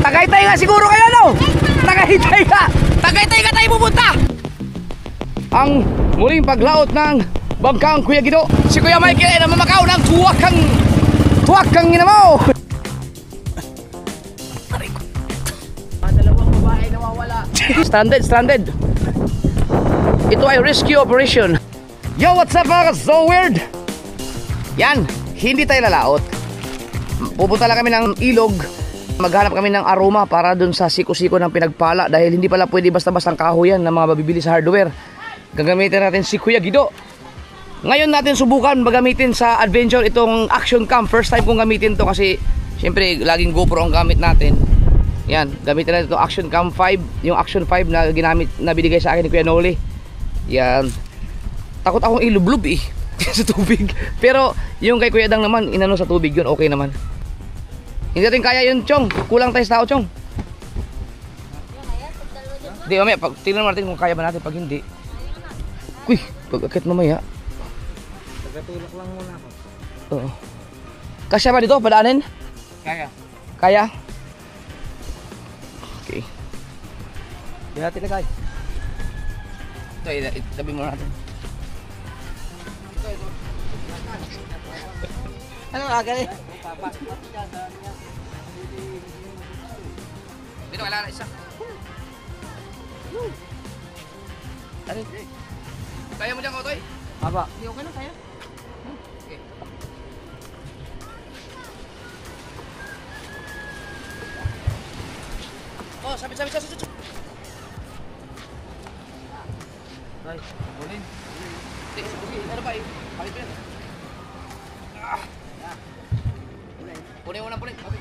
Tagaytay nga siguro kayo, no? Tagaytay ka! Tagaytay ka tayo pupunta! Ang muling paglaot ng bangkang Kuya Guido. Si Kuya Michael ay namamakaw ng tuwakang ina mo! Dalawang babae nawawala. Stranded. Ito ay rescue operation. Yo, what's up mga so weird? Yan, hindi tayo lalaot. Pupunta lang kami ng ilog. Maghanap kami ng aroma para dun sa siko-siko ng pinagpala. Dahil hindi pala pwede basta-basta ang kahoy yan na mga mabibili sa hardware. Gagamitin natin si Kuya Guido. Ngayon natin subukan magamitin sa adventure itong action cam. First time kong gamitin to kasi syempre laging GoPro ang gamit natin. Yan, gamitin natin itong action cam 5. Yung action 5 na ginamit, na binigay sa akin ni Kuya Noli. Yan. Takot akong ilublob eh sa tubig. Pero yung kay Kuya Dang naman, inano sa tubig yun, okay naman. Hindi natin kaya yun, Chong. Kulang tayo sa tao, Chong. Hindi, mamaya, tingnan natin kung kaya ba natin. Pag hindi, uy, pag-akit mamaya. Tagatulak lang muna ako. Oo. Kasya ba dito? Padaanin? Kaya. Kaya? Okay. Di natin lagay. Ito, itabi muna natin. Ano agad eh? Dito, wala na isa. Ano? Kaya mo dyan, Kotoy? Aba. Hindi, okay lang, kaya. Okay. Oh, sabit. Ay, bulin. Sige, ano ba eh? Palit mo yan. Punin mo na, punin. Okay.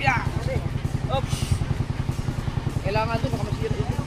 Yeah. Oops. Kailangan ito, baka masira ito.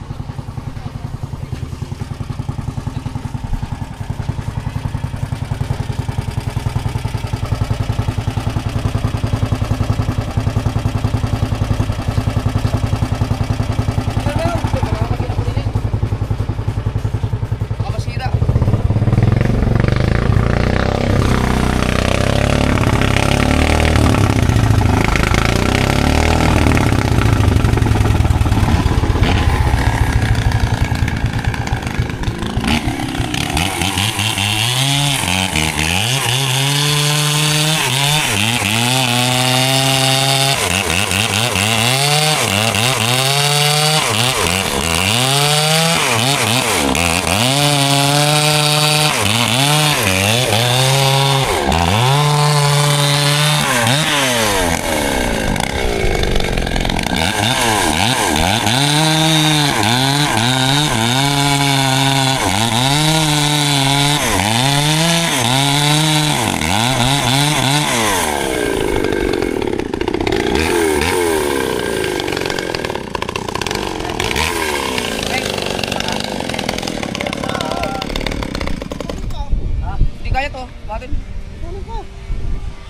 Kaya to, bakit? Ano po?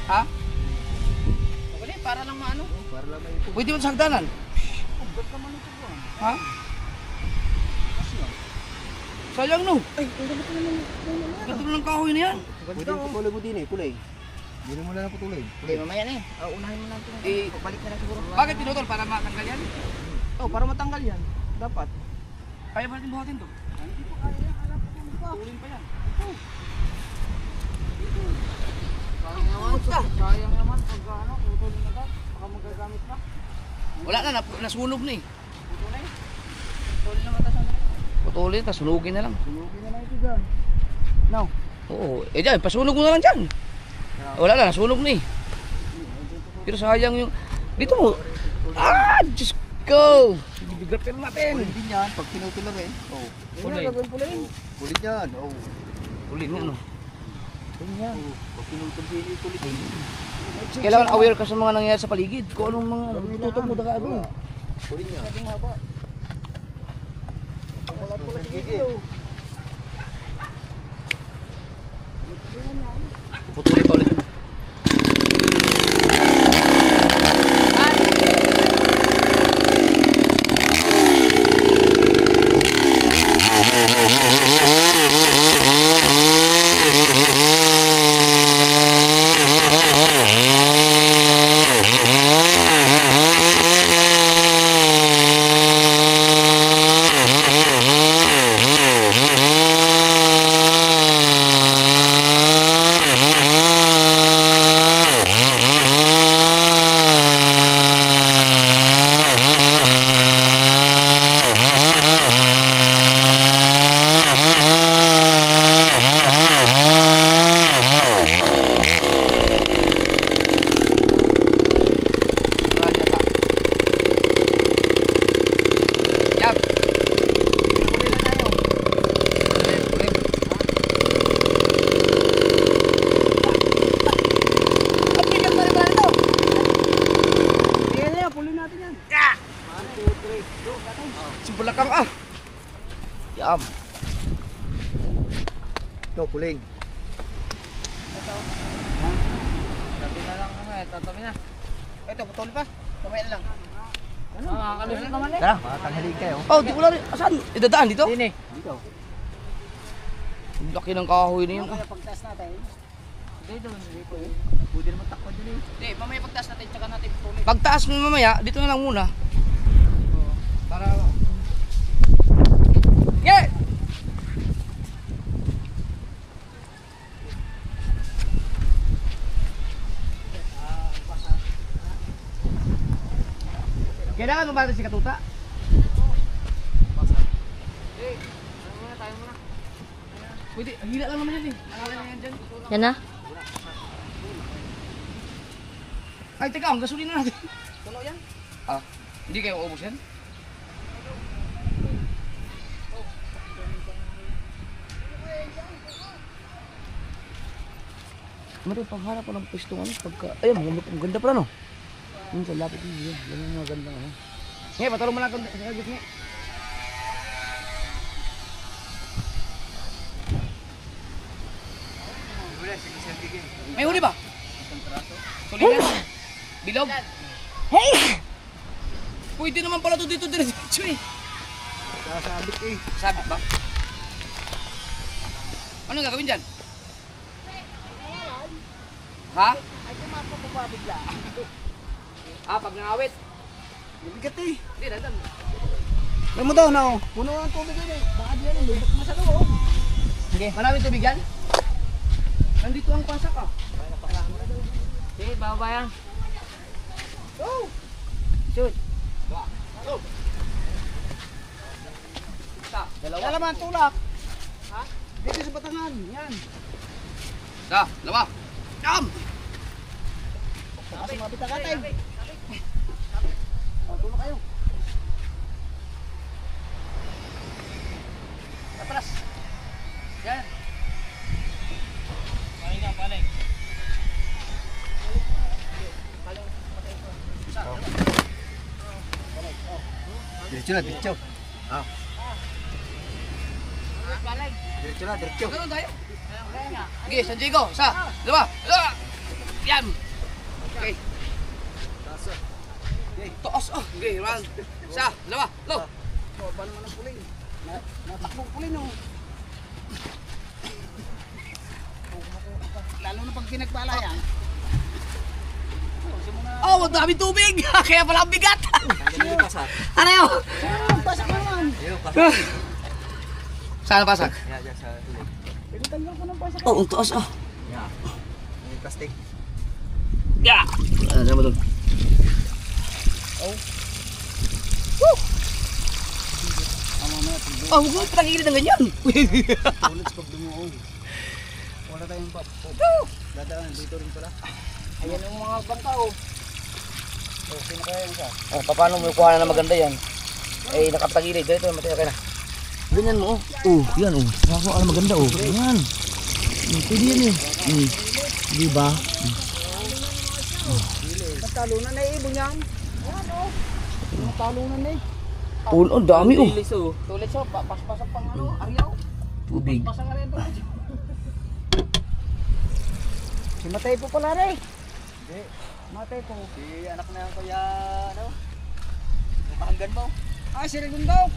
Ha? Okay, para lang maano. Para lang may ito. Pwede mo sa hagdanan. Ba't naman ito po? Ha? Sayang no. Ay, ang ganda ko naman. Ganda ng kahoy na yan. Pwede yung kulay mo din eh, kulay. Hindi mo lang putulay. Okay, mamaya na eh. Unahin mo natin. Balik na lang siguro. Bakit pinutol? Para matanggal yan? Oh, para matanggal yan. Dapat. Kaya ba natin buhatin to? Hindi po kaya. Alam ko Tulin pa yan. Sayang naman pag ano, putulin na agad. Baka magagamit pa. Wala na, nasunog na eh. Putulin? Putulin naman tayo sa Putulin, tapos sunugin na lang. Sunugin na lang ito dyan. No. Oo, eh dyan, pasunog mo na lang dyan. Wala na, nasunog na eh. Pero sayang yung... Dito mo. Ah, Diyos ko. Bibigat pero natin. Pulin din yan, pag pinutol lang eh. Oh. Pulin. Pulin yan, oh. Pulin nga ano. Pulin yan. Pag pinutol din, pulin din. Kailangan aware ka sa mga nangyayari sa paligid. Kung anong mga tutok mo daga ano. Pulin yan. Sabing haba. Wala po lang dito. Putulin pa ulit. Yum. Ito, kuling. Tabi na lang naman eh. Tatabi na. Ito, putol pa. Kamay na lang. Ano? Makakalusot naman eh. Tara, makakanghalig kayo. Oh, di ko lang rin. Saan? Idadaan dito? Dini. Dito. Laki ng kahoy na yun. Mamaya pagtaas natin. Dito. Dito. Pwede naman takpan dyan eh. Hindi, mamaya pagtaas natin, tsaka natin tuloy. Pagtaas mo mamaya, dito na lang muna. Para... Yeah! Kailangan mo ba si Katuta? Eh, tayo muna, tayo muna. Pwede, hila lang naman yan eh. Alala na yan dyan. Yan na? Ay, teka, ang gasolina natin. Tulo yan. Ah, hindi kayo ubos yan? Mari, pagharap ko ng pwesto ano, pagka... Ayun, ang ganda pala no? Yung sa lapit yun, yan yung mga ganda ano. Ngayon, patulong mo lang kung sa agit ngayon. May huli ba? Tulingan? Bilog? Hey! Pwede naman pala ito dito diretso eh. Sasabit eh. Sabit ba? Ano gagawin dyan? Ha? Ay, kumapapapa bigla. Ah, pag nangawit. Mabigat eh. Hindi, dandan. Alam mo daw na oh. Puno ang tubig yun eh. Baka diyan eh. Lubok na sa loob. Sige, maraming tubig yan? Nandito ang pasak ah. Sige, bababa yan. Oh! Shoot. Oh. Isa, dalawa. Lalaman, tulak. Ha? Dito sa batangan. Yan. Isa, dalawa. Jam! Baka sumabit na katay. Oh, tulak kayo. Atras. Yan. Paling nga, paling. Diretso na, diretso. Ah. Paling. Diretso na, diretso. Ganun tayo. Kaya nga. Sige, San Diego. Isa, dalawa. Dalawa. Yan. Okay. Taas ah. Okay, round. Isa, dalawa. Go. Oh, ba naman ang puling? Natakbong puling oh. Lalo na pag pinagbala yan. Oh, ang dami tubig. Kaya pala ang bigat. Ano yun? Pasak naman. Saan pasak? Yan, sa tulig. Pinatanggal ko ng pasak. Oh, ang taas ah. Yan. May plastic. Yeah. Ano naman doon? Oh. Oh, huwag mo pinakikilid ng ganyan. Tulad sa pagdumuong. Wala tayong pop. Dadaan, dito rin pala. Ayan yung mga bangka oh. Oh, sino kaya yung isa? Oh, paano mo kuha na maganda yan? Eh, nakapagilid. Dito, mataya ka na. Ganyan mo, oh. Oh, yan, oh. Nakakuha na maganda, oh. Yan. Pwede yan, eh. Di ba? Natalunan na eh, bunyan. Yan oh. Natalunan na eh. Oh, dami, oh. Tulis oh. Tulis oh. Paspasak pang ano, aryaw. Tubig. Pasang nga rin ito. Si Matay po pala rin. Hindi. Matay po. Si anak na yan kaya, ano? Kapahanggan mo. Ah, si Regundok.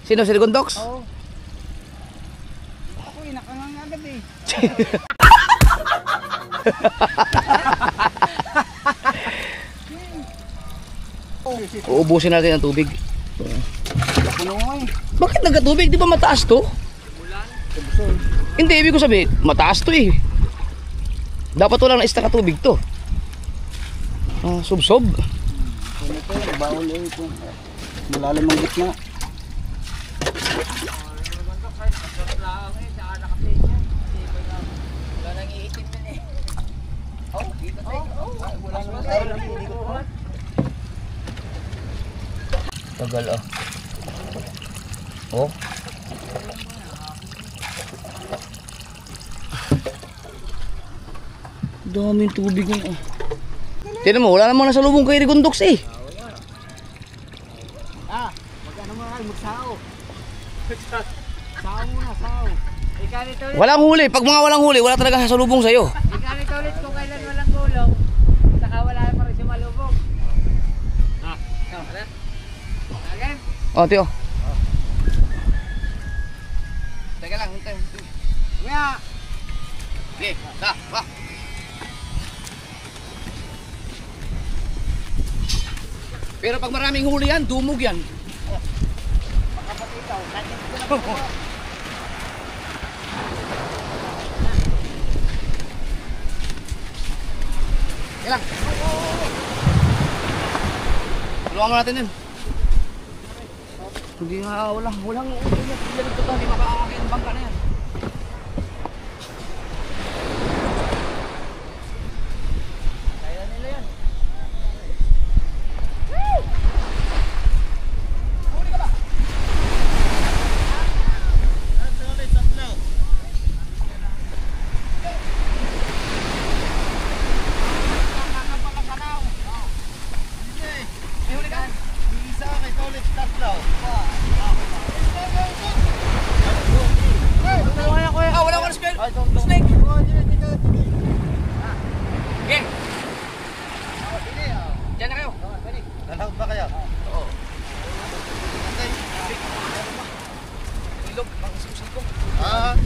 Sino si Gondox? Oo. Ako, inakangang agad eh. Uubusin natin ang tubig. Puno nga eh. Bakit nagkatubig? Di ba mataas to? Hindi, ibig ko sabihin, mataas to eh. Dapat walang na-extra katubig to. Sob-sob. Puno to, baon eh. Malalim ang gitna. Wala nang iitim din eh. Oh, dito tayo. Wala naman tayo. Dito po. Tagal ah. Oh. Daming tubig ngayon ah. Tignan mo, wala namang nasa lubong kay Rigondox eh. Ah, mag-ano mga kayo, magsao. Sao muna, sao. Ikanit ulit. Walang huli. Pag mga walang huli, wala talaga sasalubong sa'yo. Ikanit ulit kung kailan walang gulong. Saka wala pa rin sumalubong. Again? Oh, tiyo. Teka lang, hintay. Kuya. Okay, ba. Pero pag maraming huli yan, dumog yan. Kailang. Tulungan mo natin yun. Hindi nga, walang hindi makakakit ang bangka na yan. Kaya nila yan. Huli ka ba? May huli ka? Isa kay Tolit Tatlaw. Kuya, kuya. Ah, wala ko na snake. Okay. Diyan na kayo. Nalaot ba kaya? Oo. Ilog, mga siko. Ah,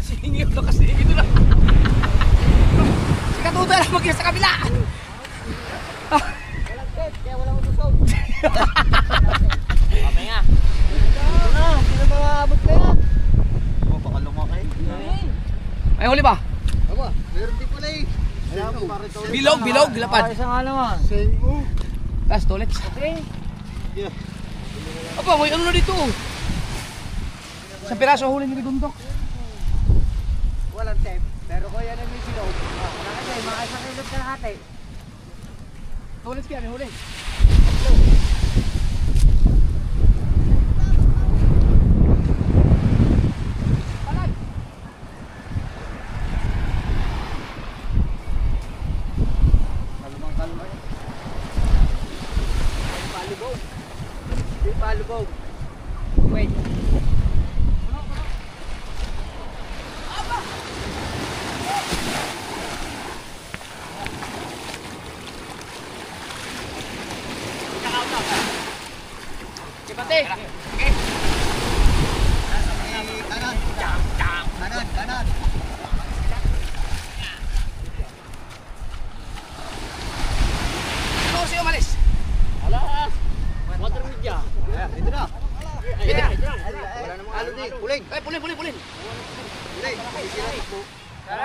Singil na kasi, ito na. Si Katuta lang mag sa kabila. Kaya walang utusog. Mamaya. hindi na makaabot kaya. Oh, baka lumaki. May huli ba? Aba, meron din pala eh. Ayan mo, pare Tolit. Bilog, lapad. Isa nga naman. Same. Last toilet. Okay. Yeah. Aba, may ano na dito. Sa piraso huli ni Bidundok. Walang tape. Pero kuya na may silog. Nakakasay, mga isang kilog ka lahat eh. Toilet kaya, may huli. Kalmang-kalma eh. Palubog. Di palubog. Wait. Sipate. Okay. Kanan. Kanan. Ano siya umalis? Wala. Water media. Ayan, dito na. Wala namang Ano din, puling. Ay, pulin. Puling.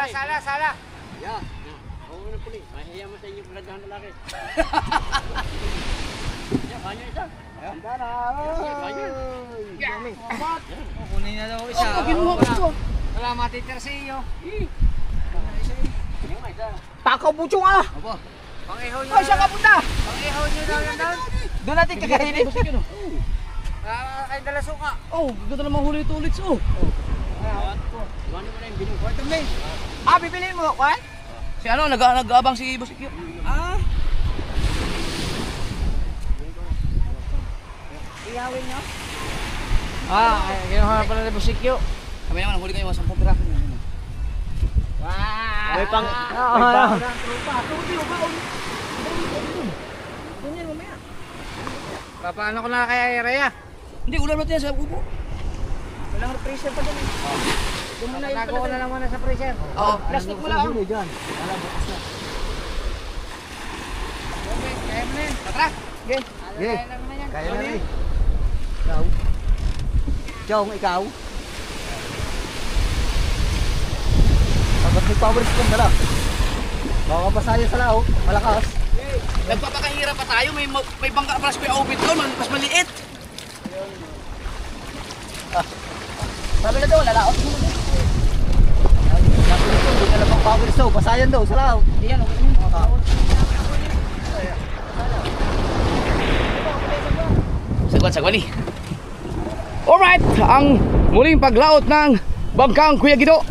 Sala. Yeah. Oo na puli. Mahiya mo sa inyo pinagdahan na laki. Yan, banyo isa. Handa na. Kukunin na daw isa. Oh, ginuha ko ito. Wala matitira sa iyo. Takaw buchong ah. Aba. Pang-ihaw nyo Ay, saan ka punta? Pang-ihaw nyo daw yan doon. Doon natin kakainin. Ay, dala suka. Oh, ganda naman huli ito ulit. Oh. Iwanin mo na yung binong. Ah, bibiliin mo, Kwan? Si ano, nag-aabang si Boss Ikyo. Ah. Ihawin nyo? Ginawa pala ni Busikyo. Kami naman, huli kayo mga 10 piraso. Wow! May pang... Papaano ko na kaya Rhea? Hindi, ulan natin yan sa ubo. Walang freezer pa doon eh. Doon muna yung ko na lang muna sa freezer. Oo, plastic mo lang. Dyan. Okay, kaya mo na yun. Tatra. Okay. Kaya lang naman yan. Kaya na rin. Ikaw. Chong, ikaw. Pagkat may power spoon dala. Makakapasayo sa lao. Malakas. Nagpapakahirap pa tayo, may bangka para sa Kuya Obit doon, mas maliit. Sabi na daw, lalaot mo na. Sabi na daw, hindi na lang power stone. Pasayan daw sa lao. Iyan, okay na. Sagwan ni. Alright, ang muling paglaot ng bangkang Kuya Gido.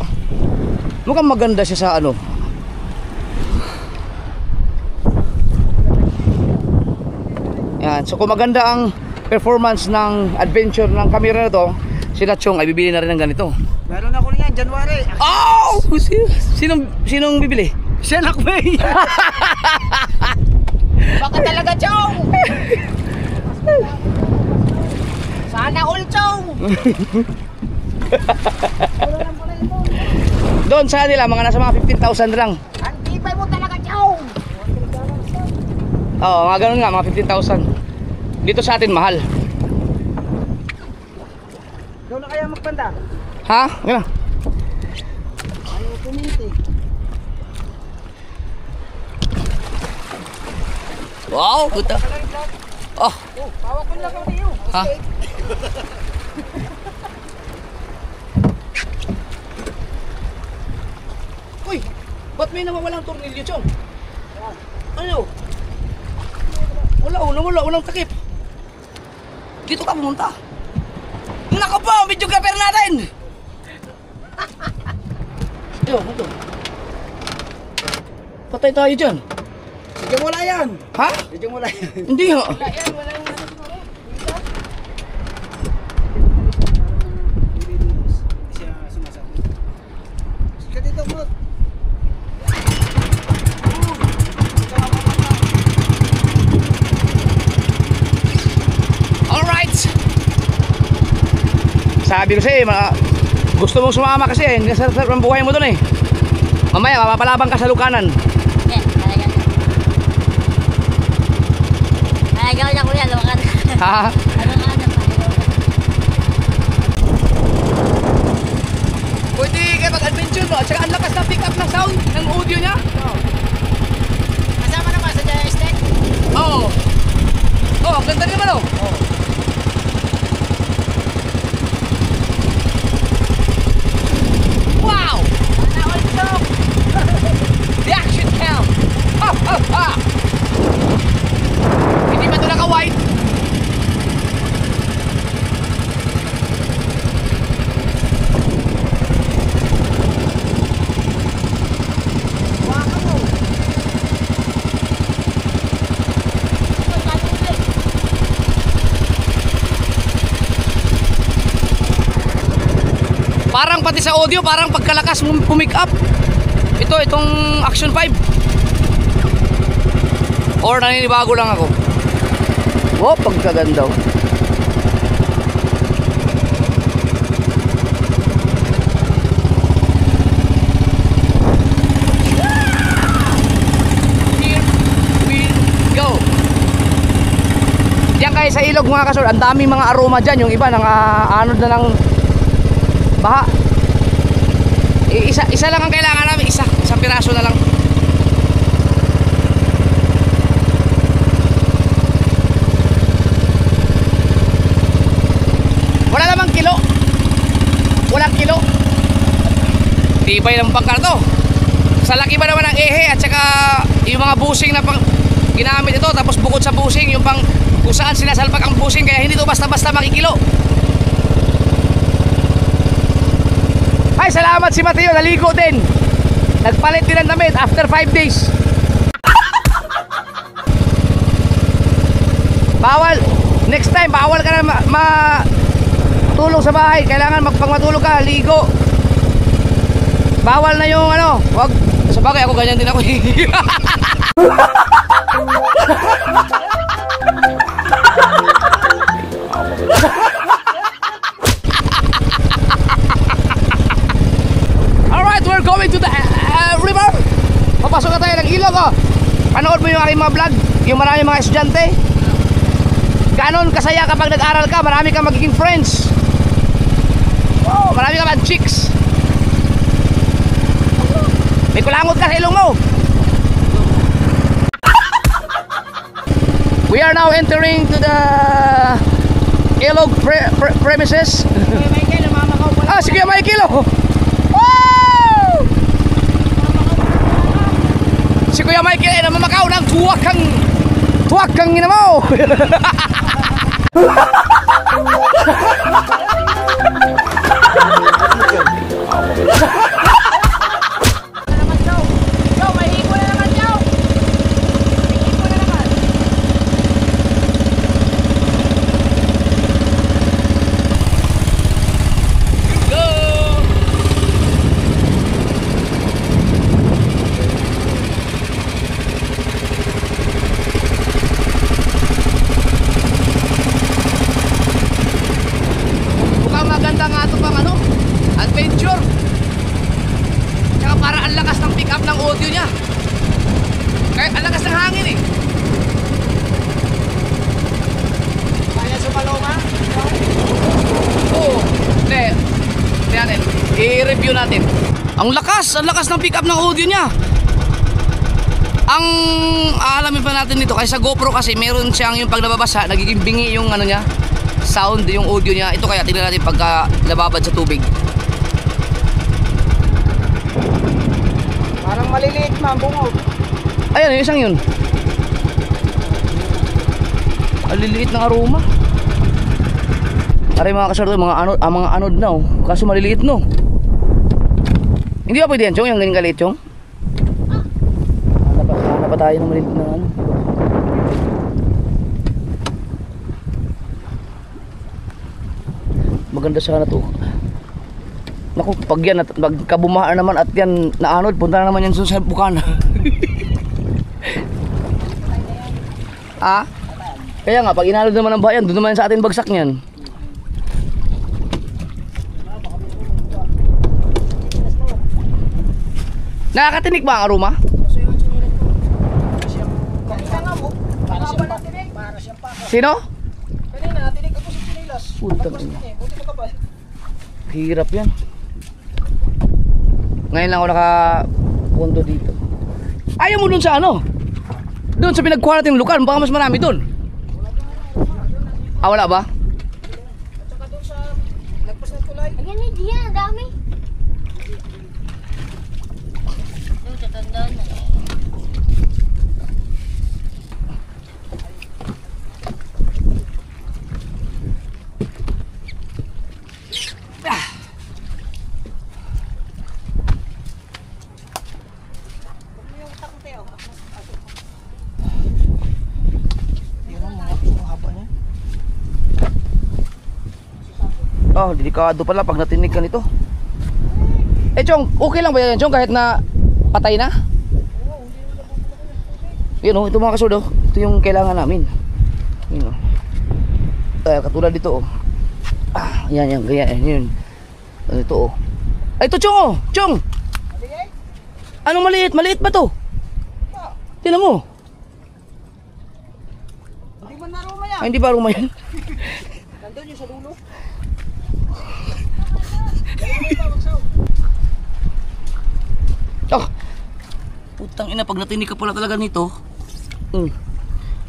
Mukhang maganda siya sa ano. Yan, so kung maganda ang performance ng adventure ng camera na to, sila Chong ay bibili na rin ng ganito. Meron ako niyan, January. Oh! Sinong bibili? Siya nakbay. Baka talaga, Chong. Sana all, Chong. Doon sa nila, mga nasa mga 15,000 lang. Ang tibay mo talaga, Chong. Oo, mga ganun nga, mga 15,000. Dito sa atin, mahal. Ikaw na kaya magpanda? Ha? Gano'n? Ayaw puminti. Wow, puta. Oh, Oh, pawak ko lang kami yun. ha? Uy, ba't may nawawalang tornilyo, Chong? Ano? Walang takip. Dito ka pumunta. Nako po, videographer natin! Ito. Patay tayo dyan. Sige mo lang yan. Ha? Sige mo lang yan. Hindi ha. Siya sumasabi. Sige dito mo. Alright! Sabi ko sa'yo, gusto mong sumama kasi hindi sarap ang buhay mo dun eh. Mamaya, mapapalabang ka sa lukanan. Nalagaw na kuya, lumakan. Ha? Pwede kayo mag-adventure no? At saka ang lakas na pick up ng sound ng audio niya. Kasama naman sa joystick. Oo. Oh, ang ganda naman oh. Wow! The action cam! Ha ha ha! Hindi ba ito naka-white? Parang pati sa audio, parang pagkalakas mo pumick up. Itong Action 5. Or naninibago lang ako. Wow, pagkaganda. Here we go. Diyan kayo sa ilog mga kasor, ang daming mga aroma dyan. Yung iba nang anod na ng baha. Isa lang ang kailangan namin, isang piraso na lang. Wala namang kilo. Walang kilo. Tibay ng bangkar to. Sa laki ba naman ng ehe at saka yung mga busing na pang ginamit ito, tapos bukod sa busing yung pang kung saan sinasalpak ang busing, kaya hindi to basta-basta makikilo. Ay, salamat si Mateo, naligo din. Nagpalit din ng damit after 5 days. Bawal, next time, bawal ka na matulog sa bahay. Kailangan pag matulog ka, ligo. Bawal na yung ano, wag. Sa bagay, ako ganyan din ako. Alright, we're going to the river. Papasok na tayo ng ilog oh. Panood mo yung aking mga vlog, yung marami mga estudyante. Ganon kasaya kapag nag-aral ka, marami kang magiging friends. Oh, marami kang mga chicks. May kulangot ka sa ilong mo. We are now entering to the ilog premises. Ah, sige Michael oh. Wow! Si Kuya Michael ay namamakaw ng tuwak kang ina mo. audio niya. Kaya ang lakas ng hangin eh. Kaya sa Paloma? Oo. Hindi. Natin. I-review natin. Ang lakas ng pick up ng audio niya. Ang aalamin pa natin dito kaysa GoPro kasi meron siyang yung pag nababasa, nagiging bingi yung ano niya, sound, yung audio niya. Ito kaya tingnan natin pagka nababad sa tubig. Parang maliliit na ang bungog. Ayan, yung isang yun. Maliliit ng aroma. Aray mga kasardo, mga anod na oh. Kaso maliliit no. Hindi ba pwede yan, Chong? Yung ganyan kaliit, Chong? Hanap pa tayo ng maliliit na ano. Maganda sana to. Naku, pag yan at magkabumaan naman at yan naanod, punta na naman yan sa bukana. Ah? Kaya nga, pag inalod naman ng bayan, doon naman sa atin bagsak niyan. Nakakatinik ba ang aroma? Sino? Kanina, natinig ako sa sinilas. Puntang ina. Buti makapal. Hirap yan. Ngayon lang ako nakapunto dito. Ayaw mo dun sa ano? Doon sa pinagkuha natin lukan, baka mas marami dun. Ah, wala ba? At saka doon sa lagpas ng tulay. Ayan eh, diyan, ang dami. Yung tatandaan na. Oh, delikado pala pag natinig ka nito. Eh, Chong, okay lang ba yan, Chong, kahit na patay na? Yun, oh, ito mga kasurdo. Ito yung kailangan namin. Yun, oh. Katulad dito, oh. Ah, yan, ganyan, yun. Ito, oh. Ay, ito, Chong, oh. Chong! Anong maliit? Maliit ba to? Tingnan mo. Hindi man naruma yan. Ay, hindi ba aroma yan? Nandun yung sa dulo. Oh, putang ina, pag natinig ka pala talaga nito.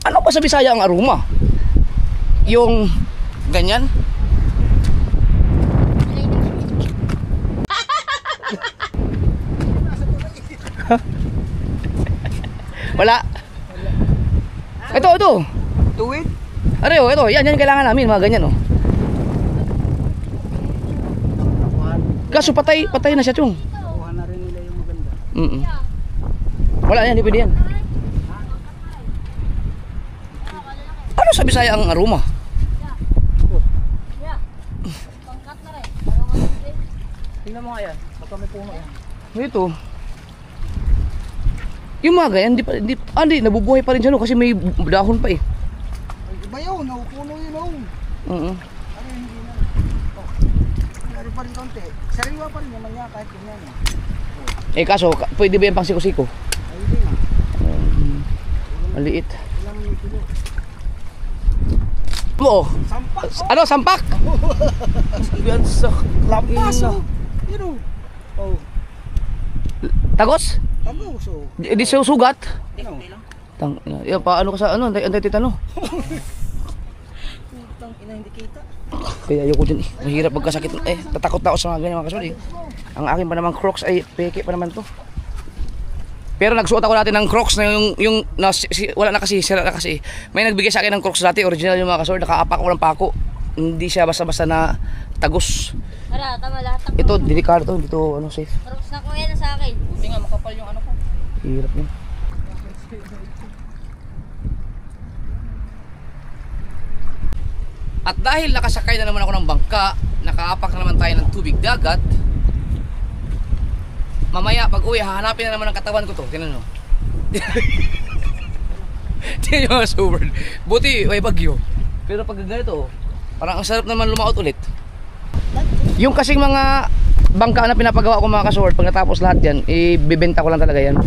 Ano pa sa Bisaya ang aroma? Yung ganyan? Wala. Ito. Tuwid? Areho, ito. Yan yung kailangan namin, mga ganyan, oh. Kaso patay na siya, Chong. Kuha na rin nila yung maganda. Wala yan, hindi pwede yan. Ano sa Bisaya ang aroma? Tingnan mo nga yan. Baka may puno yan. Ito. Yung mga ganyan, hindi, nabubuhay pa rin siya, no, kasi may dahon pa eh. Ay, iba yun. Puno yun. Ano hindi na. Meron pa rin konti. Sariwa pa rin naman niya kahit ganyan. Eh kaso, pwede ba yan pang siko-siko? Ay, hindi nga. Maliit. Ilang kilo. Oo. Sampak. Ano, sampak? Yan sa Lampas oh. Yun oh. Tagos? Tagos oh. Di siya sugat? Ano? Yan, paano ka sa ano, antay-titano? Putang ina, hindi kita. Kaya ayoko din eh. Mahirap magkasakit. Tatakot na ako sa mga ganyan mga kasuli. Ang akin pa naman Crocs ay peke pa naman to. Pero nagsuot ako natin ng Crocs na wala na kasi, sira na kasi. May nagbigay sa akin ng Crocs dati, original yung mga kasuli. Nakaapak ko ng pako. Hindi siya basta-basta na tagos. Ara, tama lahat. Ito, delikado to. Dito, ano, safe. Crocs na kuya na sa akin. Hindi nga makapal yung ano ko. Hirap yun. At dahil nakasakay na naman ako ng bangka, nakaapak na naman tayo ng tubig dagat, mamaya pag uwi, hahanapin na naman ang katawan ko to. Tingnan nyo. Tingnan nyo mga sober. Buti, may bagyo. Pero pag ganito, parang ang sarap naman lumaot ulit. Yung kasing mga bangka na pinapagawa ko mga kasword. Pag natapos lahat yan, ibibenta ko lang talaga yan.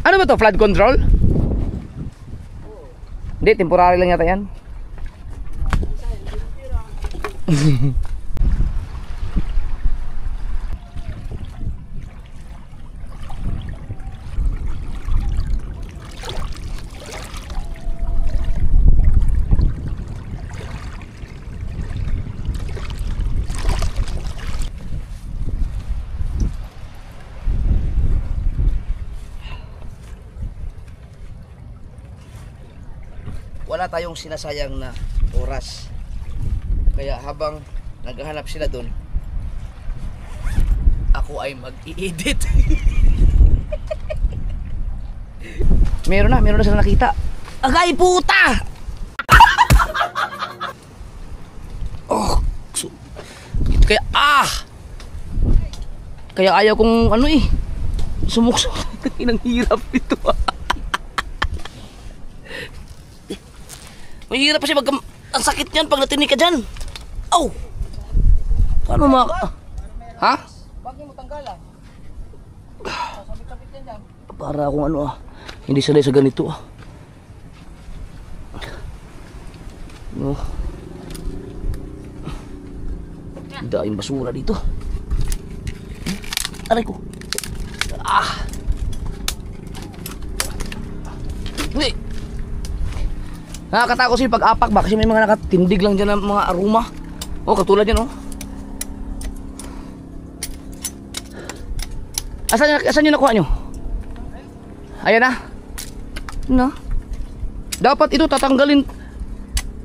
Ano ba to? Flood control? Hindi, temporary lang yata yan. Wala tayong sinasayang na oras. Kaya habang naghahanap sila doon, ako ay mag-i-edit. meron na sila nakita. Agay puta! Oh, so, kaya kaya ayaw kong ano sumuksok. Inang hirap ito. Mahirap kasi ang sakit niyan pag natinig ka dyan. Oh! Paano ha? Bakit mo tanggalan? Sabit-sabit yan dyan. Para akong hindi sanay sa ganito No. Daing basura dito. Aray ko. Hindi. Nakakatakot kasi pag-apak ba kasi may mga nakatindig lang dyan ng mga aroma. Katulad yan Asan nyo nakuha nyo? Ayan na. No. Dapat ito tatanggalin.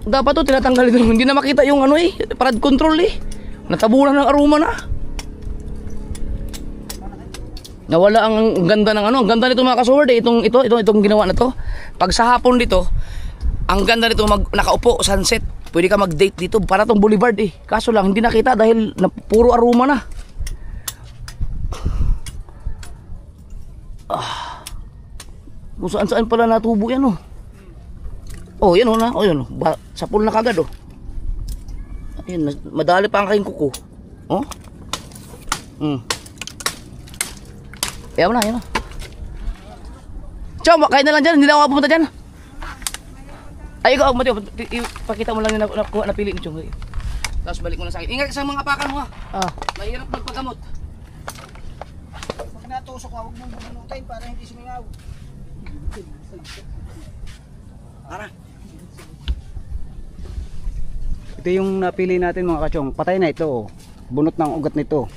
Dapat ito tinatanggalin. Hindi na makita yung parad control natabunan ng aroma na. Nawala ang ganda ng ang ganda nito mga kasword itong ginawa na to. Pag sa hapon dito, ang ganda nito nakaupo sunset. Pwede ka mag-date dito para tong boulevard Kaso lang hindi nakita dahil puro aroma na. Kung saan pala natubo yan yan yun sa pool na kagad Ayun, madali pa ang kain kuko. Ayaw na. Chong, kain na lang dyan, hindi na ako pupunta dyan. Ay, ikaw, Mateo, pakita mo lang yung napili ni Chong. Tapos balik mo na sa akin. Ingat ka sa mga apakan mo Mahirap magpagamot. Pag natusok huwag mong bubunutin para hindi sumingaw. Ara. Ito yung napili natin mga kachong. Patay na ito Bunot ng ugat nito.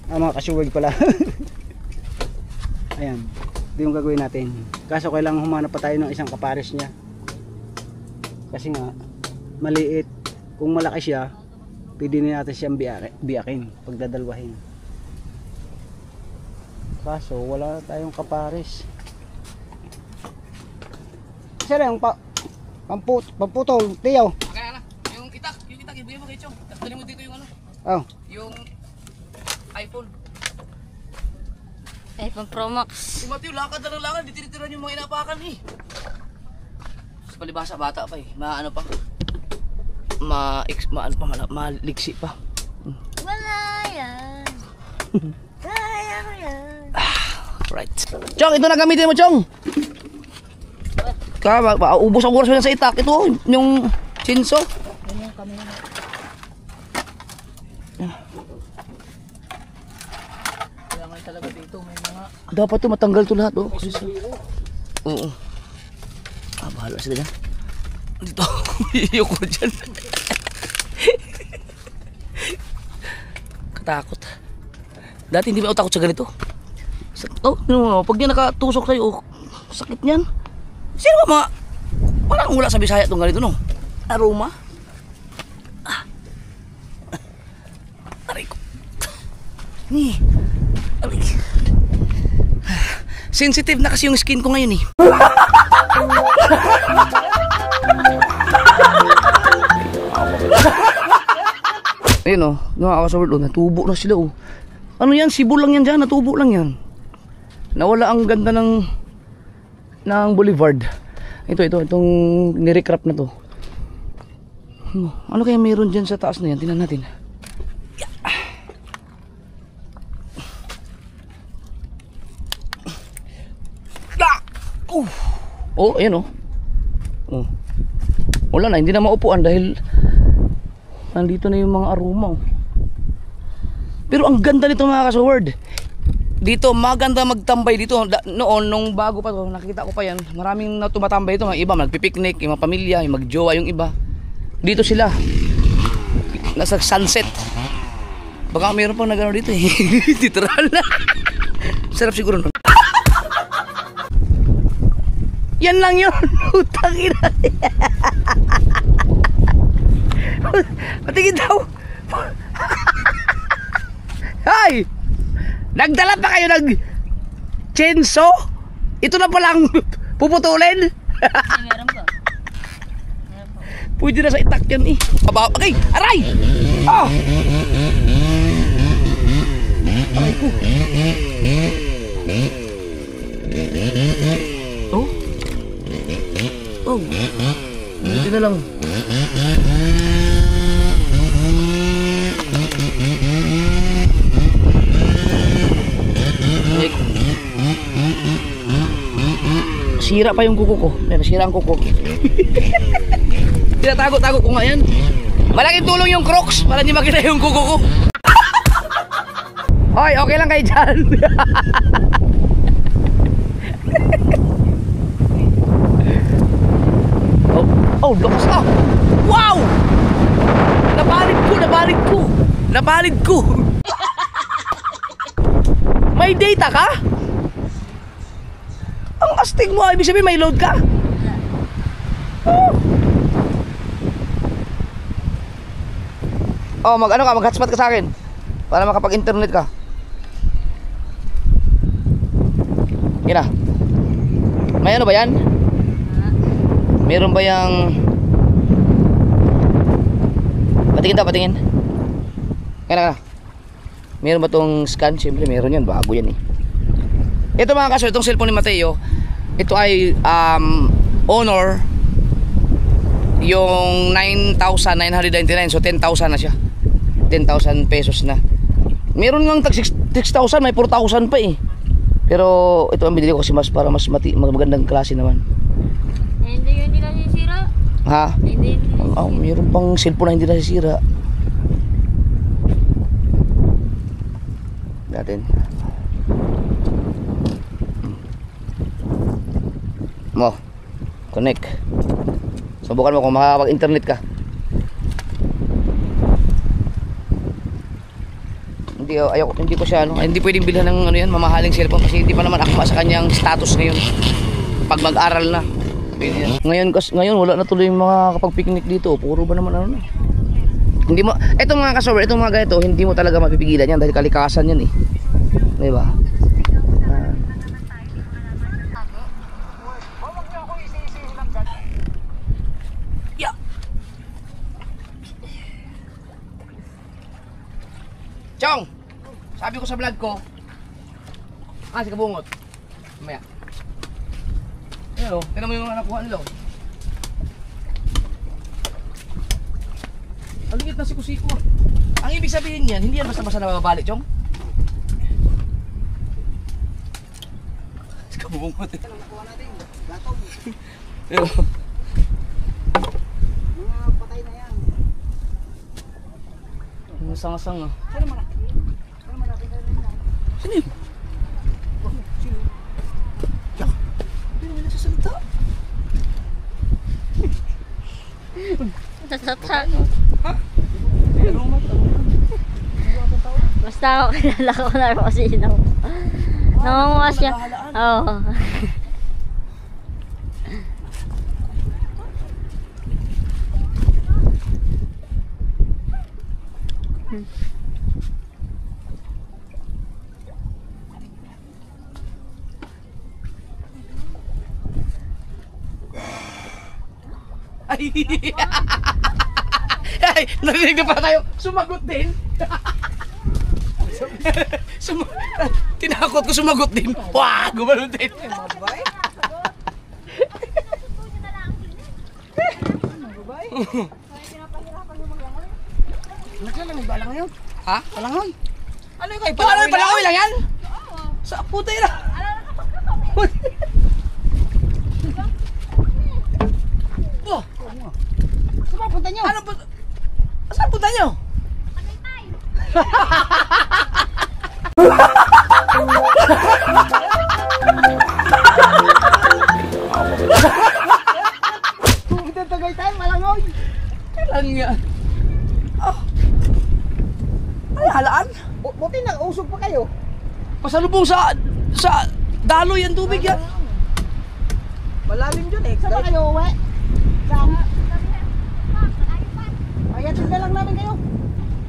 Mga kasuwag pala. Ayan. Ito yung gagawin natin. Kaso kailangan humanap pa tayo ng isang kapares niya. Kasi nga maliit. Kung malaki siya, pwede na natin siyang biyakin pagdadalwahin. Kaso wala tayong kapares. Kasi lang pamputol, tiyaw. Kaya na, yung itak, ibigay mo kay Chong. Dali mo dito yung yung iPhone Pro Max. Si Mateo, lakad na lang lakad, dititira yung mga inapakan Sa palibasa bata pa maano pa. Maliksi pa. Wala yan. Kaya ko yan. Right. Chong, ito na gamitin mo, Chong. Ubos ang oras mo sa itak. Ito, yung chinso. Kailangan talaga dito may mga dapat to matanggal to lahat Oo. Bahala sila dyan. Dito. Iyo ko dyan. Katakot. Dati hindi ba ako takot sa ganito? Pag niya nakatusok sa'yo, sakit niyan. Sino ba parang wala sa Bisaya itong ganito aroma. Aray ko. Aray. Sensitive na kasi yung skin ko ngayon Ayun nakakasawal natubo na sila Ano yan, sibol lang yan dyan, natubo lang yan. Nawala ang ganda ng boulevard. Itong nirecrap na to. Ano kaya meron dyan sa taas na yan? Tingnan natin. Oh, ayan oh. Oh. Wala na, hindi na maupuan dahil nandito na yung mga aroma oh. Pero ang ganda nito mga kasword. Dito maganda magtambay dito. Noon nung bago pa to, nakita ko pa yan. Maraming na tumatambay dito, mga iba magpipiknik, yung mga pamilya, yung magjowa yung iba. Dito sila. Nasa sunset. Baka mayroon pang nagano dito eh. Literal na. Sarap siguro nun. Yan lang yun. Utang ina. Patingin daw. Hay! Nagdala pa kayo ng chainsaw? Ito na palang puputulin? Meron ba? Pwede na sa itak yan eh. Okay, aray! Oh! Aray ko. Oh? Oh. Buti na lang. Sira pa yung kuko ko. Nasira ang kuko. Tinatago-tago ko nga yan. Malaking tulong yung Crocs para hindi makita yung kuko ko. Hoy, okay lang kayo dyan. Oh, lakas na. Wow! Nabalid ko. May data ka? Ang astig mo, ibig sabihin may load ka? Oh, mag-hotspot ka sa akin para makapag-internet ka. Yan na. May ano ba yan? Meron ba yung patingin. Kaya na. Meron ba tong scan? Siyempre meron yan, bago yan eh. Ito mga kaso, itong cellphone ni Mateo, ito ay Honor yung 9,999, so 10,000 na siya. 10,000 pesos na. Meron lang tag 6,000, may 4,000 pa eh. Pero ito ang binili ko kasi mas para mas magandang klase naman. Hindi nasisira. Ha? Hindi. Oh, mayroon pang cellphone na hindi nasisira. Natin. Mo. Connect. Subukan mo kung makakapag-internet ka. Hindi ko siya hindi pwedeng bilhan ng ano yan, mamahaling cellphone kasi hindi pa naman akma sa kanyang status ngayon. Pag mag-aral na. Ngayon wala na tuloy yung mga kapag-picnic dito. Puro ba naman ano na. Hindi mo etong mga kasober, itong mga ganito, hindi mo talaga mapipigilan yan dahil kalikasan yan eh. 'Di ba? Chong! Sabi ko sa vlog ko, si kabungot. Mamaya. Ayan o, tinan mo yung nakuha nila o. Ang liit na siku-siku. Ang ibig sabihin yan, hindi yan basta-basta nababalik, Chong. Si kabungot eh. Nakuha natin, gatong. Ayan o. Mga patay na yan. Ang sang-sang ah. Sino man natin na rin yan? Sino yun? Sino? Yak! Hindi naman nagsasalita. Tatatag. Ha? Basta ako kilala ko na rin kasi sino. Nangunguha siya. Oo. Ay! Ay! Narinig na pala tayo. Sumagot din. Tinakot ko sumagot din. Wah! Gumanon din. Naglalangoy ba lang ngayon? Ha? Palangoy. Ano yung kayo? Palangoy lang yan? Sa puta yun ah. Oh, Saan ba punta nyo? ano ba? Saan punta nyo? Punta Tagaytay, Malangoy. Kailan nga? Oh. Ay, halaan? Buti na, usog pa kayo. Pasalubong sa daloy ang tubig yan. Malalim dyan eh. Saan ba kayo uwi? Saan? Ayatin na lang namin kayo.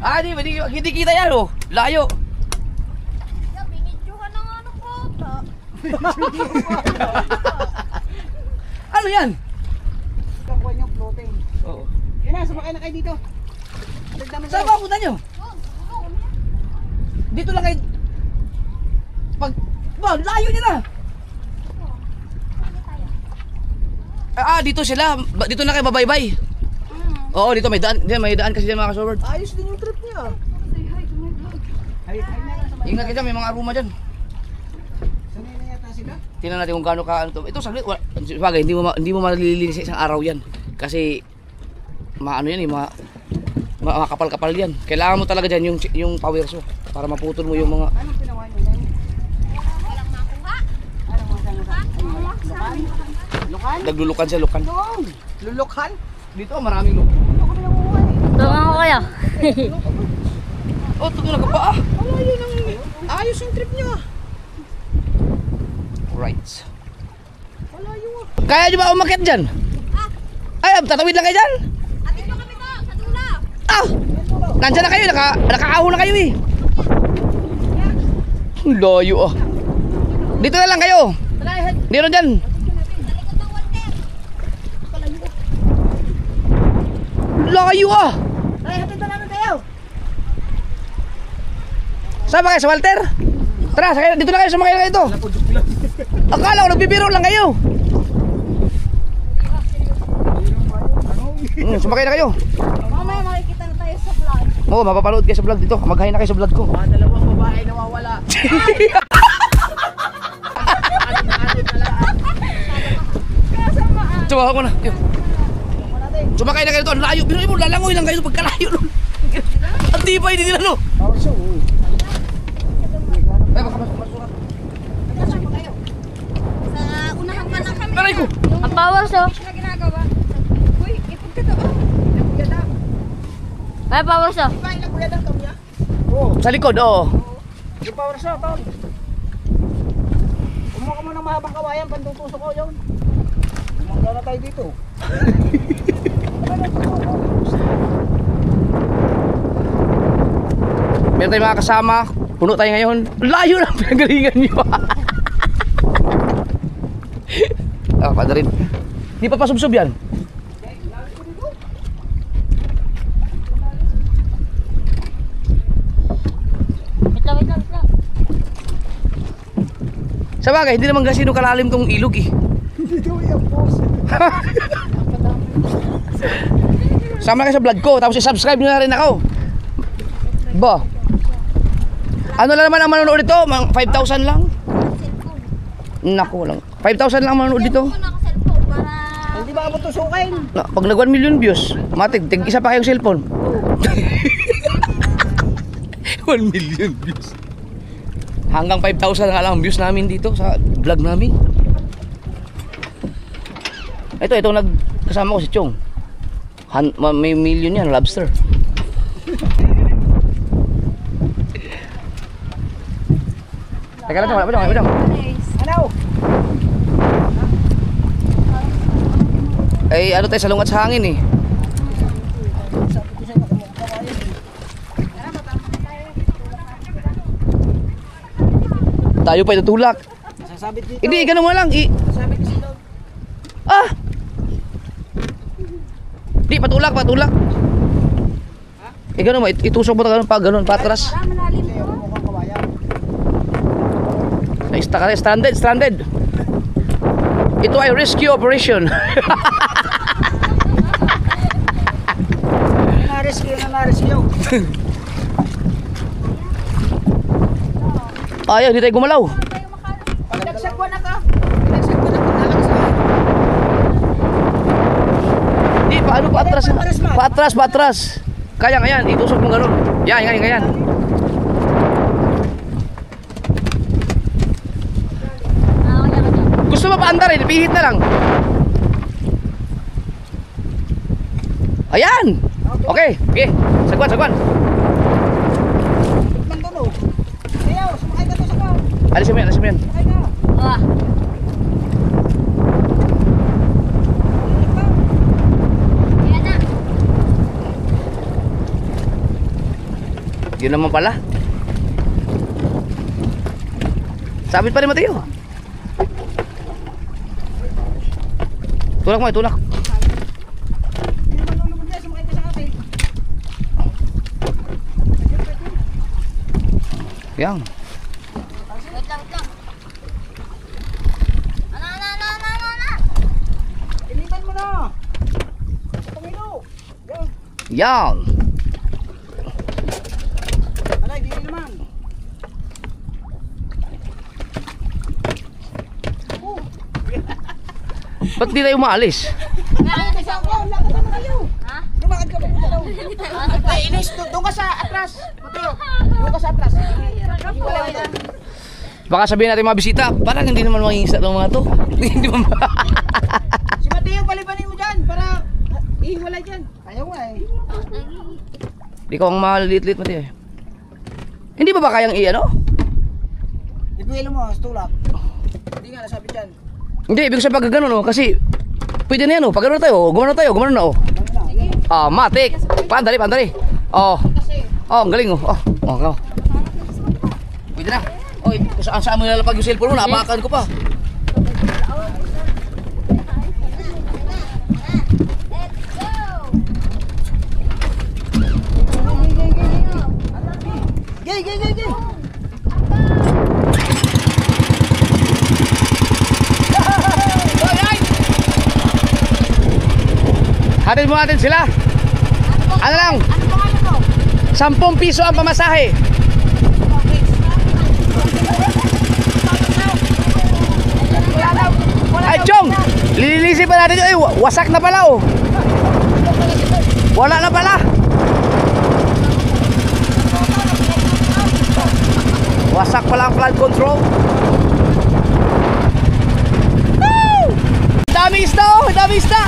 Ah, hindi kita yan oh. Layo. Ano yan? Kakuha nyo floating. Oo. Yun na, sumakay na kayo dito. Saan ba punta nyo? Dito lang kayo. Layo niya na. Dito sila. Dito na kayo babaybay. Oo, dito may daan. May daan kasi dyan mga kasoberd. Ayos din yung trip niya. Hi na lang sa Ingat kayo dyan, may mga aroma dyan. Sanay na yata sila. Tingnan natin kung gaano ka ano to. Ito saglit, sabagay, hindi mo malilinis sa isang araw yan. Kasi maano yan makapal-kapal yan. Kailangan mo talaga dyan yung power so para maputol mo yung mga Anong pinawa nyo yan? Walang makuha. Anong makuha? Lukan? naglulukan siya, lukan. Doon! Lulukan? Dito maraming lukan. Ano kami nanguha eh? Tulungan ko kayo. Oh, ito nagpaa. Wala yun ang... Ayos yung trip nyo ah. Right. Wala yun ah. Kaya nyo ba umakyat dyan? Ay, tatawid lang kayo dyan? Atin mo kami to, sa dula. Ah! Nandyan na kayo, nakakaahon na kayo eh. Ang layo ah. Dito na lang kayo. Dito dyan. Layo ah. Ay, hatid na namin kayo. Saan ba kayo? Sa Walter? Tara, dito na kayo, sumakay na kayo ito. Akala ko nagbibiro lang kayo. Sumakay na kayo. Mamaya makikita na tayo sa vlog. Oo, mapapanood kayo sa vlog dito. Maghain na kayo sa vlog ko. Mga dalawang babae nawawala. Sumakay ko na. Sumakay na kayo ito. Ang layo. Binuin mo, lalangoy lang kayo pagkalayo. Ang tibay din nila, no? Also, Ay, baka masukat. Sa unahan pa ng kami. Aray ko! Ang powers oh. na ginagawa. Uy, ipag ka doon. Nakuya daw. Ay, powers oh. Iba, nakuya daw kami. oo. Sa likod, oo. Yung power saw, tol. Kumuha ka mo ng mahabang kawayan, pantutusok ko yun. Kumangga na tayo dito. Meron tayong mga kasama. Puno tayo ngayon. Layo lang pinagalingan nyo. Pa rin. Di pa pasubsob yan. Wait lang, wait lang, wait lang. Sa bagay, hindi naman gasino kalalim tong ilog eh. Hindi daw yung boss. Sama na kayo sa vlog ko, tapos i-subscribe nyo na rin ako. Ba? Ano lang naman ang manonood dito? 5,000 lang? Naku, lang. 5,000 lang ang manonood dito. Cellphone ako, cellphone, para... Hindi ba abot tusukin? Pag nag 1 million views, matig, isa pa kayong cellphone. 1 million views. Hanggang 5,000 nga lang ang views namin dito sa vlog namin. Itong nagkasama ko si Chong. May million yan, lobster. Teka lang, wala pa dyan. Ano? Ay, ano tayo, salungat sa hangin eh. Sabi ko sa'yo, kumuha ka kawayan eh. Tayo pa itutulak. Sasabit dito. Hindi, ganun mo lang. Sasabit kasi daw. Ah! Di, patulak. Ganun mo, itusok mo ganun pa, ganun, patras. Hindi, kumuha kang kawayan. Stranded. Ito ay rescue operation. Na-rescue na na-rescue. Ayaw, hindi tayo gumalaw. Pinagsagwa na ka. Pinagsagwa na ka. Di, paano paatras? Paatras, paatras. Kaya nga yan, itusok mo ganun. Yan, yan, yan. Gusto mo paandar eh, pihit na lang. Ayan! Okay, okay. Sagwan, sagwan. Mandulo. Ayaw, sumakay ka to sa kao. Alisin mo yan, alisin mo yan. Sumakay ka. Wah. Yan na. Yun naman pala. Sabit pa rin Mateo. Tulak mo, tulak. Hindi naman lulubog niya, sumakay ka sa akin. Yan. Wait lang, wait lang. Ana. Initan mo na. Pangino. Yan. Yan. Alay, di naman. Ba't di tayo maalis? Meron isa ko. Lakad na kayo. Ha? Lumakad ka papunta daw. Ay, Ines, doon ka sa atras. Mateo, doon ka sa atras. Hiwalay mo. Baka sabihin natin mga bisita, parang hindi naman mangingisda ng mga to. Hindi mo ba? Si Mateo, palipanin mo dyan para ihiwalay dyan. Ayaw nga eh. Di ko ang maliit-liit Mateo eh. Hindi ba kayang i-ano? Ibuhilo mo, tulak. Hindi nga nasabi dyan. Hindi, ibig sabihin pag gano'n kasi pwede na yan pag gano'n tayo, gumano na Ah, matik. Pandali. Oh, ang galing oh. Pwede na. Oy, kung saan mo nilalapag yung cellphone mo, napakan ko pa. Gay. Hatid mo natin sila. Ano lang? 10 piso ang pamasahe. Ay, Chong! Lilinisin pa natin yun. Wasak na pala Wala na pala. Wasak pala ang flood control. Woo! Dami isda dami isda.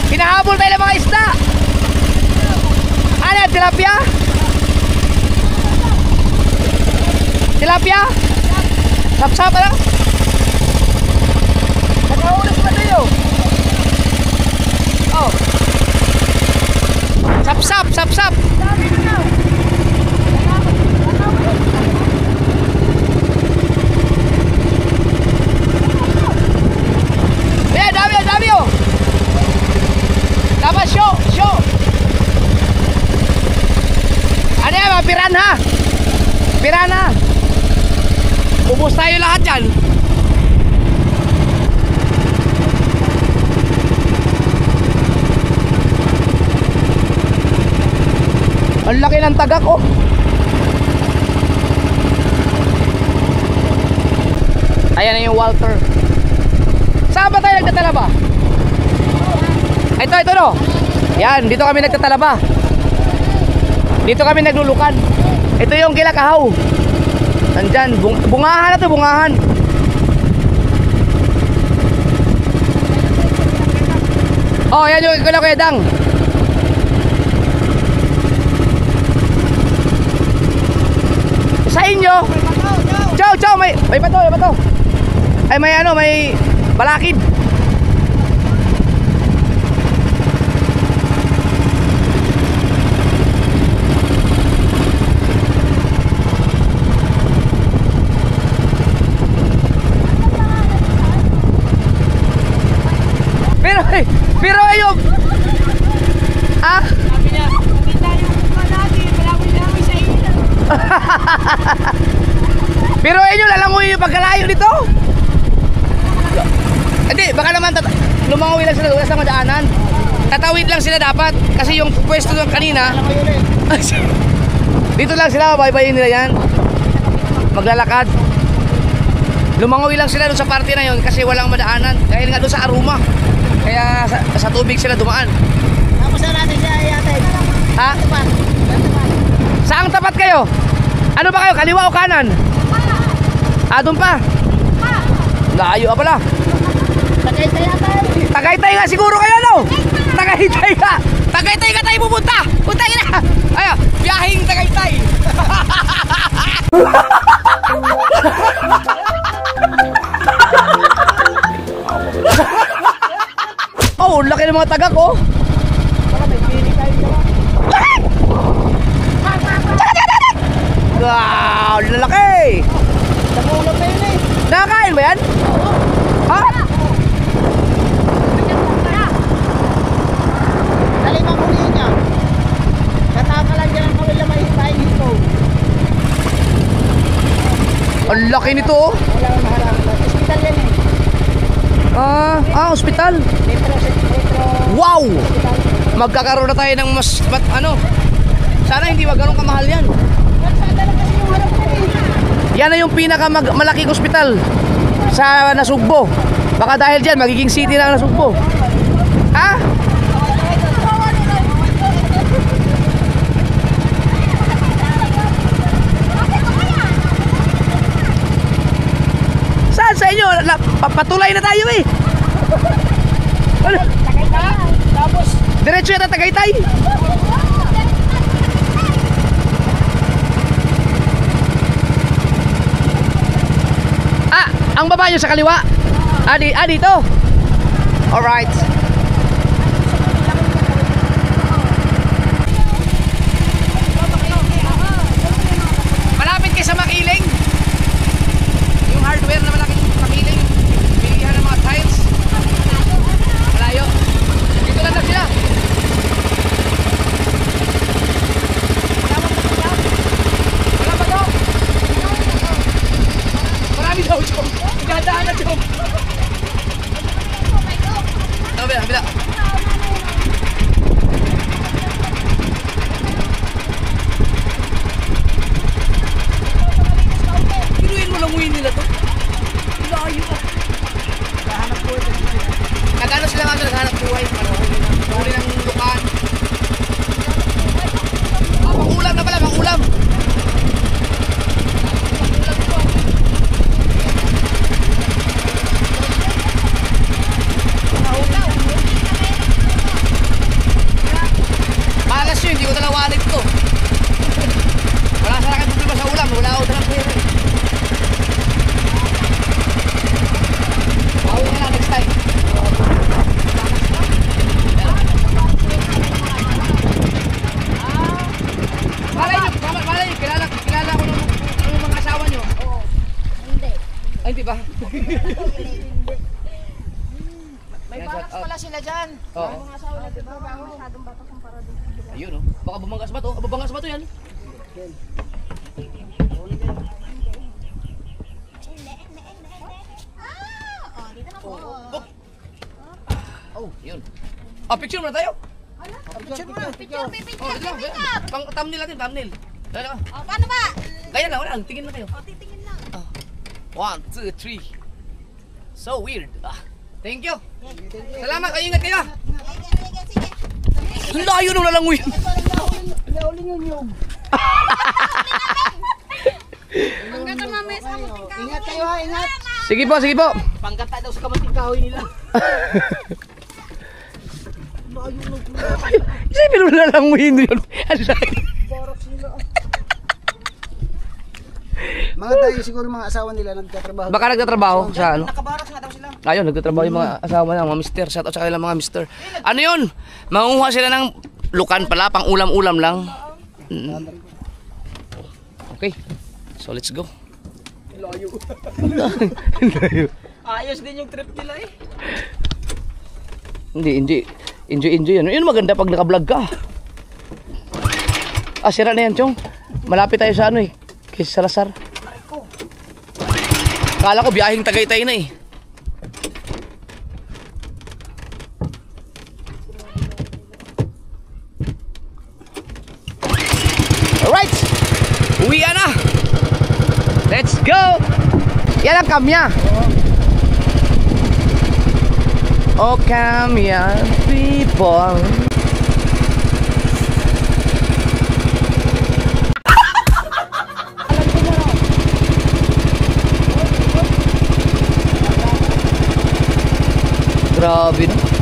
Hinahabol tayo ng mga isda. Ano yan, tilapia? Tilapia? Sapsap ano? Nagkaulis ba tayo? Oh. Sapsap. Eh, dami oh. Tama, show. Ano yan, mga piranha. Ubus tayo lahat yan. Ang laki ng tagak Ayan na yung Walter. Saan ba tayo nagtatalaba? Ito no. Yan, dito kami nagtatalaba. Dito kami naglulukan. Ito yung Kilakahaw. Nandyan, bungahan na to, bungahan. Oh, yan yung Kilakuyadang. Sa inyo. Chow, may bato. Ay, may balakid. Pero ayun. Sabi niya, hindi tayo mukha natin. Malapit namin sa ina. Pero ayun, lalangoy yung pagkalayo nito. Hindi, baka naman lumangoy lang sila sa madaanan. Tatawid lang sila dapat. Kasi yung pwesto ng kanina, dito lang sila, baybayin nila yan. Maglalakad. Lumangoy lang sila doon sa parte na yon kasi walang madaanan. Dahil nga doon sa Aruma. Kaya sa tubig sila dumaan. Tapos na natin siya yatay. Ha? Saang tapat kayo? Ano ba kayo? Kaliwa o kanan? Ah, doon pa? Layo ka pala. Tagaytay yatay. Tagaytay nga siguro kayo, no? Tagaytay ka! Tagaytay ka tayo pupunta! Punta na! Ay, biyahing Tagaytay! Oh, laki ng mga tagak, oh! Baka may pili tayo dyan. Wow, lalaki! Nag-uulap na yun eh. Nakakain ba yan? Ha? Talimang huli niya. Katakalan dyan ang kawil na mahihitayin dito. Ang laki nito, oh! Wala kang maharap. Hospital yan eh. Hospital. Metro. Wow! Magkakaroon na tayo ng mas, sana hindi wag ganun kamahal yan. Kalsada lang kasi yung harap na eh. Yan na yung pinakamalaking ospital sa Nasugbo. Baka dahil dyan, magiging city na ang Nasugbo. Ha? Saan sa inyo? Patulay na tayo eh. Ano? Tagaytay. Tapos Diretso yata Tagaytay. Ang baba nyo sa kaliwa? Dito? Alright. Malapit kayo sa Makiling. Yung hardware na malaking Makiling. Bilihan ng mga tiles. Malayo. Dito lang na sila. Wala ba daw? Marami daw, Chong. Igandaan na, Chong. Habila. Pinuin mo lang uwi nila to. Layo ka. naghahanap po ito. Nagano sila nga naghanap buhay. Huli ng lukaan. Pangulam na pala, pangulam. Malas yun, hindi ko dala wallet ko. Wala sa akin problema sa ulam, wala ako dalang pera. Bawi na lang next time. Malay nyo, kilala ko ng mga asawa nyo. Hindi. Ay, hindi ba? May balak pala sila dyan. Oo. Mga asawa na dito. Masyadong batok ang para dito. Ayun, oh. Baka bumanggas ba to? Bumanggas ba to yan? Oh, yun. Picture muna tayo. Picture mo na. Picture, Oh, ito lang. Pang thumbnail natin, thumbnail. Dali ka. paano ba? Gaya lang, wala. Tingin na kayo. Titingin lang. 1, 2, 3. So weird. Thank you. Salamat, ingat kayo. Ang layo nung lalangoy. Nauling yung nyug. Hanggang sa mamaya sa kamuting kahoy. Ingat kayo ha, ingat. Sige po, sige po. Panggata daw sa kamating kahoy nila. Isipin mo lalangoy yun. Ang layo. Boros nila. Mga tayo siguro mga asawa nila nagtatrabaho. Baka nagtatrabaho sa ano? Nakabaros nga daw sila. Ayun, nagtatrabaho yung mga asawa ng mga mister. Shout out sa kanilang mga mister. Ano yun? Mangunguha sila ng lukan pala, pang ulam-ulam lang. Okay. So let's go. Layo. Layo. Ayos din yung trip nila eh. Hindi. Enjoy yan. Yun maganda pag naka-vlog ka. Sira na yan, Chong. Malapit tayo sa ano eh. Kay Salazar. Kala ko biyaheng Tagaytay na eh. Let's go! Yan ang kamya. Oh, kamya people. Grabe no.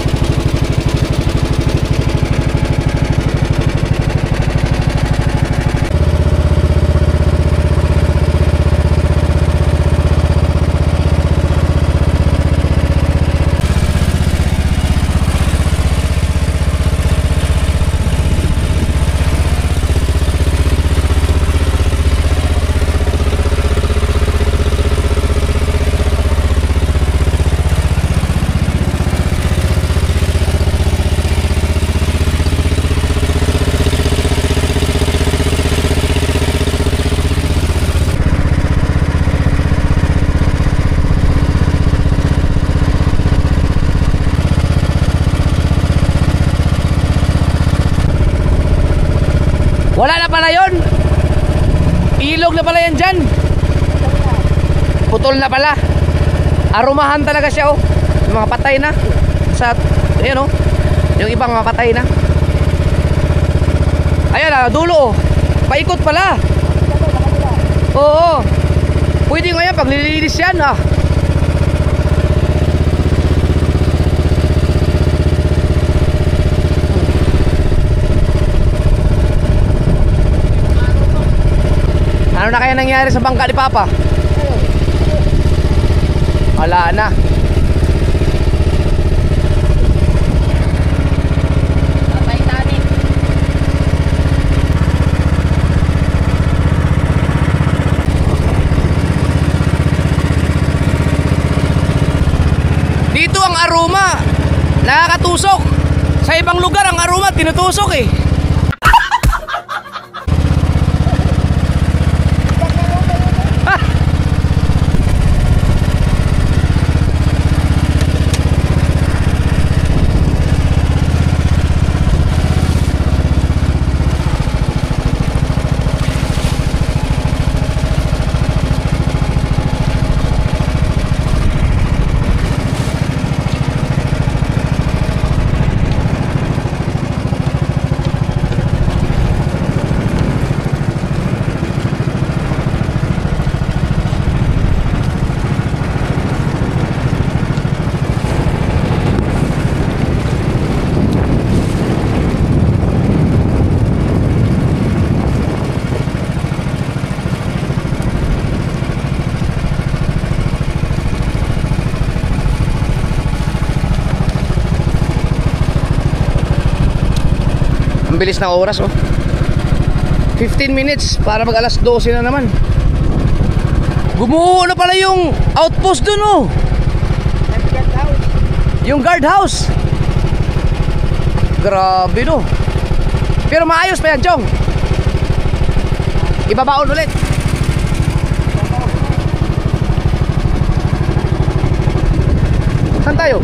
Wala na pala yun. Ilog na pala yan dyan. Putol na pala. Arumahan talaga siya oh. Yung mga patay na. Sa, ayan oh. Yung ibang mga patay na. Ayan ah, dulo oh. Paikot pala. Oo. Pwede nga yan pag nililinis yan ah. Ano na kaya nangyari sa bangka ni Papa? Wala na. Titanic. Dito ang aroma nakakatusok. Sa ibang lugar ang aroma tinutusok eh. Ang bilis ng oras oh. 15 minutes para mag alas 12 na naman. Gumuho na pala yung outpost dun oh. Yung guard house. Grabe no. Pero maayos pa yan Chong. Ibabaon ulit. Saan tayo?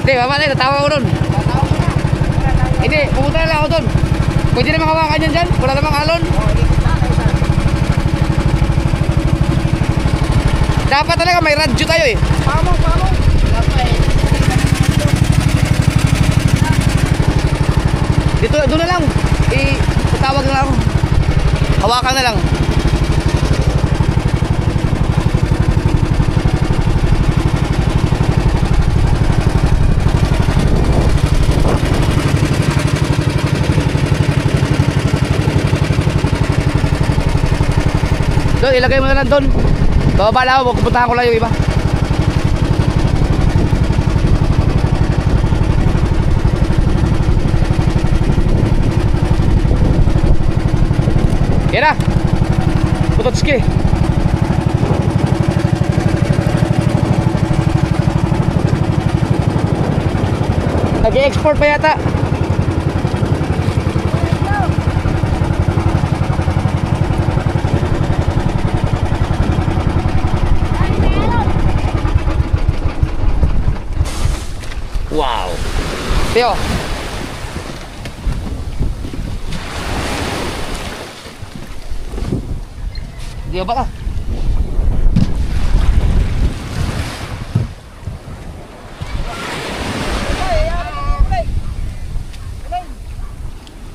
Hindi, mama na, tatawa ko doon. Hindi, pumunta na lang ako doon. Pwede naman hawakan yan dyan, wala namang alon. Dapat talaga may radyo tayo eh. Pamo. Dito, doon na lang. Tatawag na lang ako. Hawakan na lang. Doon, ilagay mo na lang doon. Bababa lang ako, pupuntahan ko lang yung iba. Yan na. Putotski. Nag-i-export pa yata. Teo. Dia ba ka?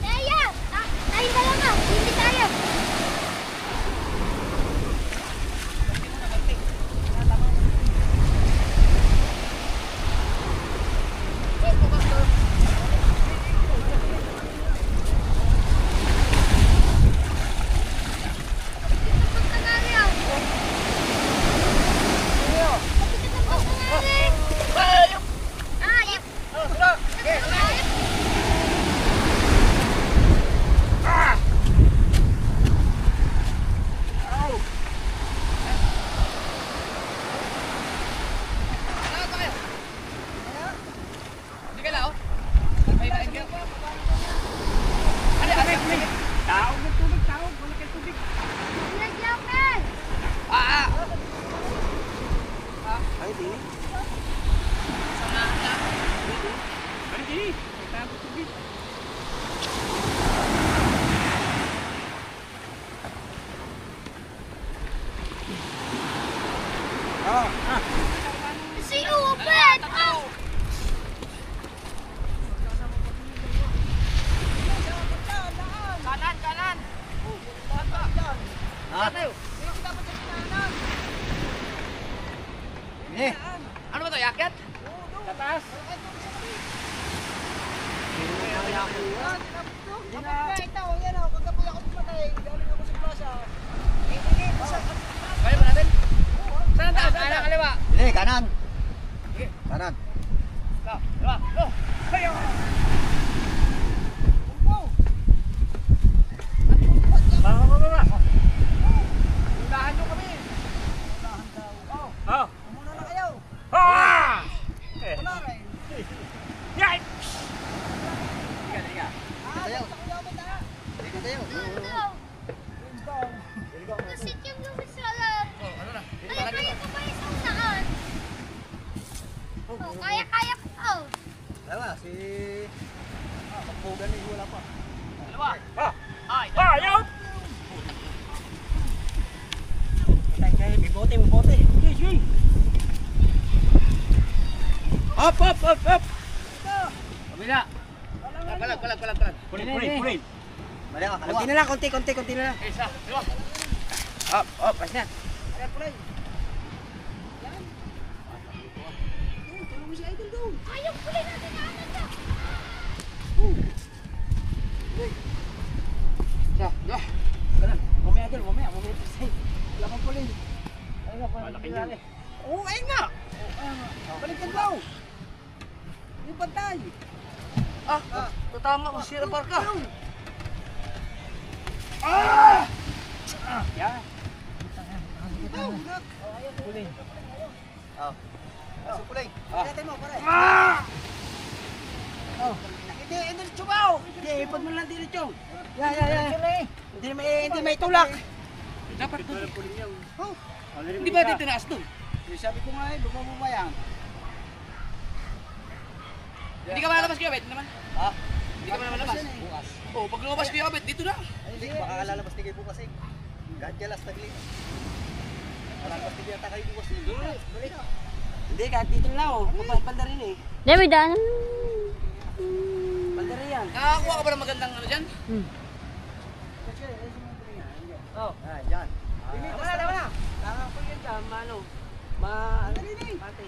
Kaya! Tayo na lang ah! Hindi tayo! Si Upet! Kanan. Ano ba to? Yakyat? Tatas. Kaya ba natin? Saan ang taas? Kanan, kaliwa. Hindi, kanan. Kanan. Kaliwa. Go. Hayo. Baba. Undahan nyo kami. Oh. Muna na kayo. Ah! Wala rin. Yay! Tiga. Tayo. Tiga tayo. Nasit yung lumis sa alam. Oh, ano na? Kaya ko pa isang saan. Oh, kaya ko. Oh. Dalawa, si... Pagpugan ni wala pa. Dalawa. Ay. Ayaw! Kaya, may bote. Yes. Up. Kabila. Palag. Punin. Balik ka, kaliwa. Konti na lang. Isa. Dalawa. Up, pas na. Ayaw puli natin na ano to. Ya. Kanan. Mamaya. Pasay. Wala pang pulin. Malaki yun. Oo, ayun nga. Balik ka daw. Yung pantay. Tatama ko sira parka. Yan. Pulin. Pasok pulin. Kaya mo, pare. Hindi, chubaw. Hindi, ipod mo lang dito, chong. Ya. Hindi may tulak. Dapat doon. Oh. Hindi ba dito tinaas doon? Sabi ko nga bumaba yan. Hindi ka malabas Kuya Bet naman. Ha? Hindi ka malabas. Bukas. Oh, pag lumabas Kuya Bet dito na. Hindi, baka lalabas tigay bukas eh. Gadyalas tagli. Lalabas tigay ata kayo bukas eh. Hindi, kahit dito na oh. Kapalda rin eh. Dami daan. Palda rin yan. Nakakuha ka ba ng magandang ano dyan? Oh, dyan. Wala. Nakakapag yan dyan, ano. Pati.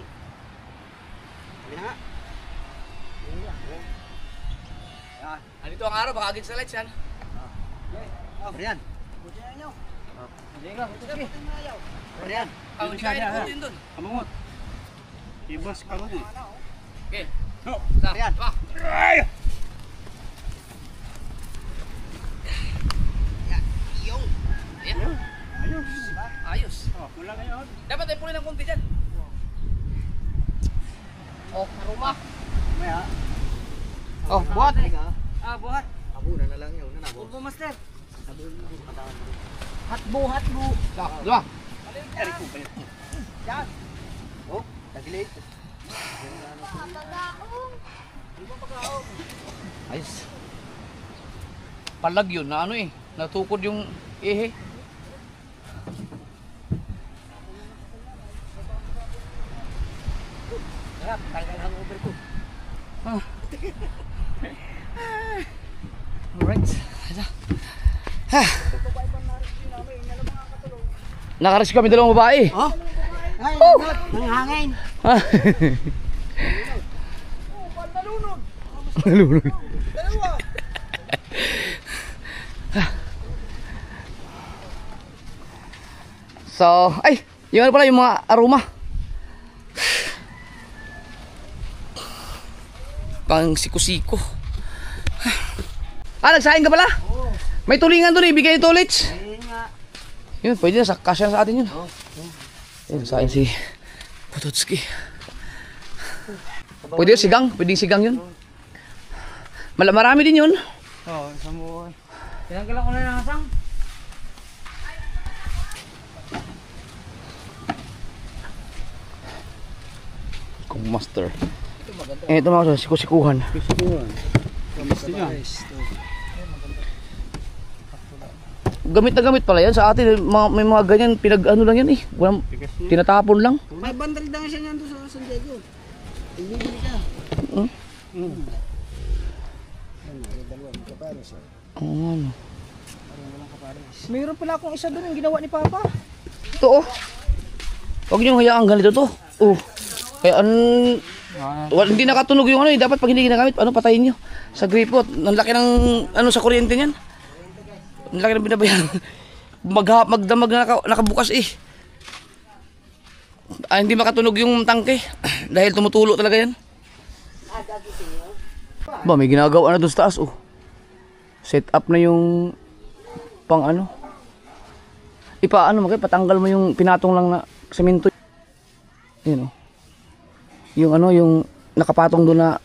Sabi na nga. Yan. Andito ang araw, baka against the lights yan. Brian. Buti na nyo. Hindi ka, buti na ayaw. Brian. Ang kaya ko din doon. Kamungot. Ibas ka mo eh. Okay. Sa, Brian. Ay! Yung. Ayan. Ayos. Wala ngayon. Dapat ay punin ng konti dyan. Oh, aroma. Maya. Oh, buhat. Buhat. Abunan na lang yun. Turbo master. Hatbo. Dua. Yan. Oh, tagilid. Ayos. Palag yun na ano eh. Natukod yung ehe. Ah. Alright. Ha. Nakarescue kami dalawang babae. Oh? Ay, nanghangin. Ha. Nalunod. So, ay, yung ano pala, yung mga aroma. Pang siko-siko. Ah, nagsahin ka pala? Oo. May tulingan doon, ibigay ito ulit. Ayun nga. Yun, pwede na, kasya sa atin yun. Oo. Yun, sahin si Pototski. Pwede yun, sigang, pwede sigang yun. Marami din yun. Oo, isang buwan. Tinanggalan ko na ng asang. Kung master. Eh, ito mga sikusikuhan. Sikuhan. Gamit na gamit pala yan sa atin. May mga ganyan, pinag-ano lang yan eh. Walang, tinatapon lang. May bandal lang siya niyan doon sa San Diego. Ibibili ka. Ano? Mayroon pala akong isa doon yung ginawa ni Papa. Ito oh. Huwag niyong hayaan ganito to. Oh. Kaya hindi nakatunog yung ano eh. Dapat pag hindi ginagamit, ano patayin nyo. Sa gripo. Ang laki ng ano sa kuryente niyan. Ang laki ng binabayan. Magdamag na nakabukas eh. Hindi makatunog yung tangke. Dahil tumutulo talaga yan. Ba, may ginagawa na doon sa taas oh. Set up na yung pang ano. Ipaano mo kayo, patanggal mo yung pinatong lang na semento. Yun oh. Yung ano, yung nakapatong doon na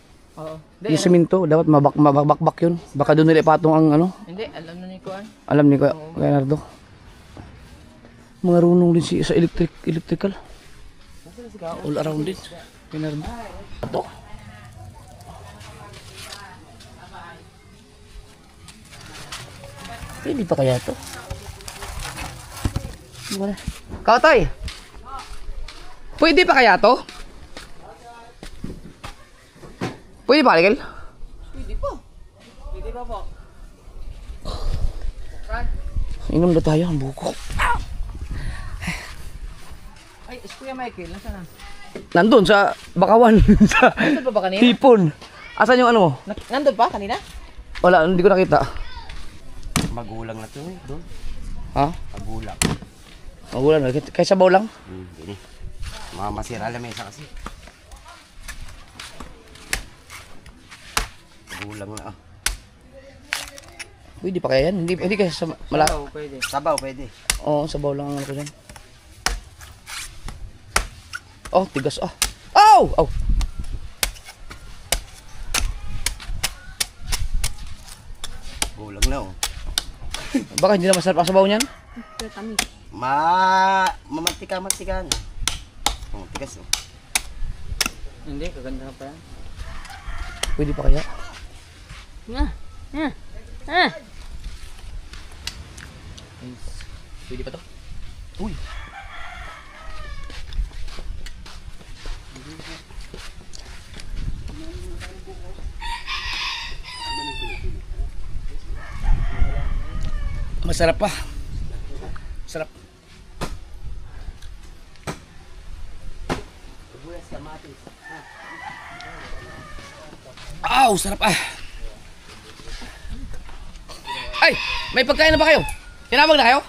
yung semento, dapat mabakbak yun. Baka doon nila ipatong ang ano. Hindi, alam na ni Kuan. Alam ni Kuya Nardo. Mga runong din sa electrical. All around din. Kuya Nardo. Ito. Hindi pa kaya ito? Kautoy! Pwede pa kaya ito? Pwede pa, Ligel? Pwede po. Pwede pa po. Inom na tayo ang buko. Ay, Kuya Michael, nasaan na? Nandun sa Bakawan. Sa Nandun pa ba kanina? Hipon. Asan yung ano mo? Nandun pa kanina? Wala, hindi ko nakita. Magulang na to eh, doon. Ha? Magulang. Magulan. Kaya sabaw lang? Gini. Mga masira lamesa kasi. Magulang na ah. Pwede pa kaya yan? Hindi kaya sa Sabaw, pwede. Sabaw pwede. Oo, sabaw lang ang ano ko dyan. Oh, tigas ah. Ow! Ow! Magulang na oh. Baka hindi na masarap ang sabaw niyan? Mamantika-mantika na. Oh, tigas oh. Hindi, kaganda pa yan. Pwede pa kaya? Pwede pa to? Uy! Masarap pa. Sarap. Aw, sarap ah. Ay, may pagkain na ba kayo? Tinawag na kayo?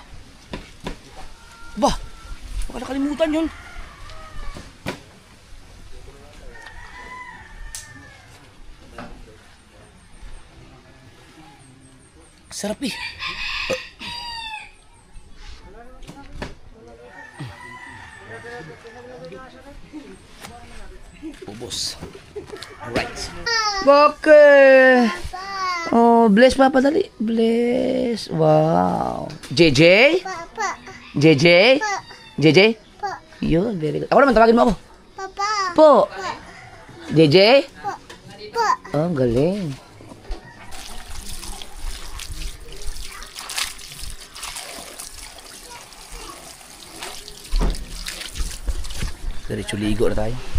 Ba, baka nakalimutan yun. Sarap eh. Ubos. Alright. Okay. Oh, bless Papa dali. Bless. Wow. JJ? Papa. JJ? JJ? Pa. Yun, very good. Ako naman, tawagin mo ako. Papa. Po. JJ? Pa. Ah, galing. Diretso ligo na tayo.